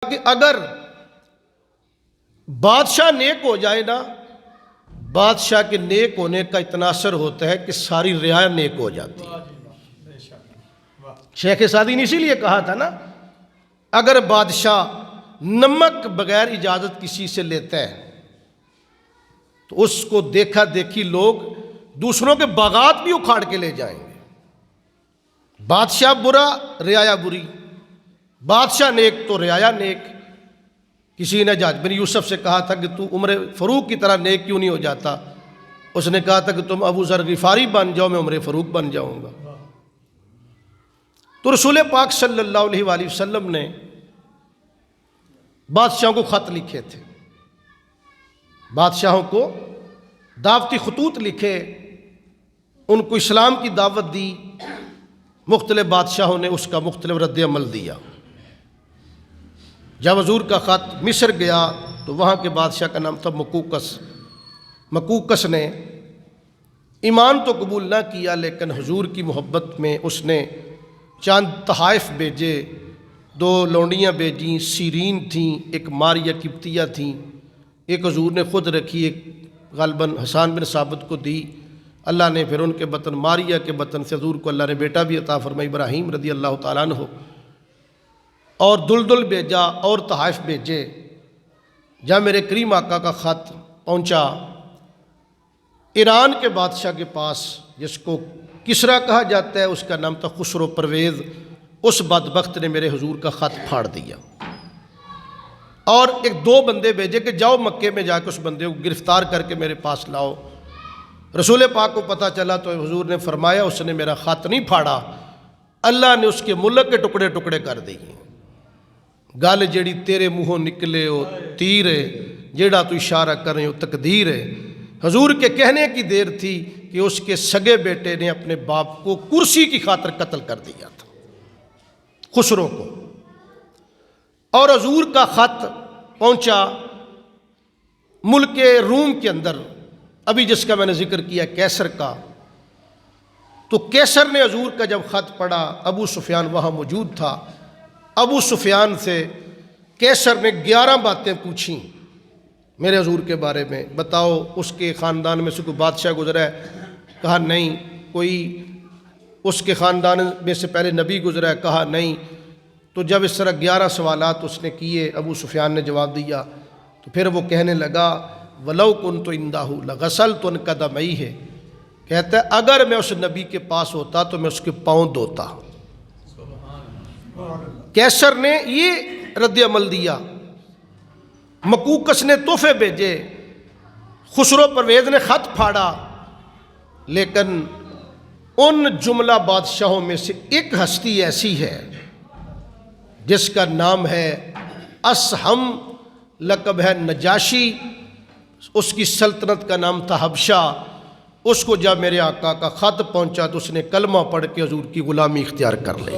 کہ اگر بادشاہ نیک ہو جائے نا، بادشاہ کے نیک ہونے کا اتنا اثر ہوتا ہے کہ ساری رعایا نیک ہو جاتی ہے۔ شیخ سعدی نے اسی لیے کہا تھا نا، اگر بادشاہ نمک بغیر اجازت کسی سے لیتا ہے تو اس کو دیکھا دیکھی لوگ دوسروں کے باغات بھی اکھاڑ کے لے جائیں گے۔ بادشاہ برا، رعایا بری، بادشاہ نیک تو رعایا نیک۔ کسی نے حجاج بن یوسف سے کہا تھا کہ تو عمر فاروق کی طرح نیک کیوں نہیں ہو جاتا؟ اس نے کہا تھا کہ تم ابو ذر غفاری بن جاؤ، میں عمر فاروق بن جاؤں گا۔ تو رسول پاک صلی اللہ علیہ وآلہ وسلم نے بادشاہوں کو خط لکھے تھے، بادشاہوں کو دعوتی خطوط لکھے، ان کو اسلام کی دعوت دی، مختلف بادشاہوں نے اس کا مختلف رد عمل دیا۔ جب حضور کا خط مصر گیا تو وہاں کے بادشاہ کا نام تھا مقوقس۔ مقوقس نے ایمان تو قبول نہ کیا، لیکن حضور کی محبت میں اس نے چاند تحائف بھیجے، 2 لونڈیاں بھیجیں، سیرین تھیں، ایک ماریہ قبطیہ تھیں، ایک حضور نے خود رکھی، ایک غالباً حسان بن ثابت کو دی۔ اللہ نے پھر ان کے بطن ماریہ کے بطن سے حضور کو اللہ نے بیٹا بھی عطا فرمائی، ابراہیم رضی اللہ تعالیٰ عنہ، اور دلدل بھیجا اور تحائف بھیجے۔ جب میرے کریم آقا کا خط پہنچا ایران کے بادشاہ کے پاس، جس کو کسریٰ کہا جاتا ہے، اس کا نام تھا خسرو پرویز، اس بدبخت نے میرے حضور کا خط پھاڑ دیا اور 2 بندے بھیجے کہ جاؤ مکے میں جا کے اس بندے کو گرفتار کر کے میرے پاس لاؤ۔ رسول پاک کو پتہ چلا تو حضور نے فرمایا اس نے میرا خط نہیں پھاڑا، اللہ نے اس کے ملک کے ٹکڑے ٹکڑے کر دیے۔ گل جیڑی تیرے منہوں نکلے ہو تیر ہے، جیڑا تو اشارہ کر رہے ہو تقدیر ہے۔ حضور کے کہنے کی دیر تھی کہ اس کے سگے بیٹے نے اپنے باپ کو کرسی کی خاطر قتل کر دیا تھا، خسرو کو۔ اور حضور کا خط پہنچا ملک روم کے اندر، ابھی جس کا میں نے ذکر کیا کیسر کا، تو کیسر نے حضور کا جب خط پڑھا، ابو سفیان وہاں موجود تھا، ابو سفیان سے کیسر نے 11 باتیں پوچھیں میرے حضور کے بارے میں، بتاؤ اس کے خاندان میں سے کوئی بادشاہ گزرا ہے؟ کہا نہیں۔ کوئی اس کے خاندان میں سے پہلے نبی گزرا ہے؟ کہا نہیں۔ تو جب اس طرح 11 سوالات اس نے کیے، ابو سفیان نے جواب دیا، تو پھر وہ کہنے لگا وَلَوْ كُنْتُ عِنْدَهُ لَغَسَلْتُ عَنْ قَدَمَيْهِ، کہتا ہے اگر میں اس نبی کے پاس ہوتا تو میں اس کے پاؤں دھوتا۔ کیسر نے یہ رد عمل دیا، مقوقس نے تحفے بھیجے، خسرو پرویز نے خط پھاڑا، لیکن ان جملہ بادشاہوں میں سے ایک ہستی ایسی ہے جس کا نام ہے اسہم، لقب ہے نجاشی، اس کی سلطنت کا نام تھا حبشہ۔ اس کو جب میرے آقا کا خط پہنچا تو اس نے کلمہ پڑھ کے حضور کی غلامی اختیار کر لی۔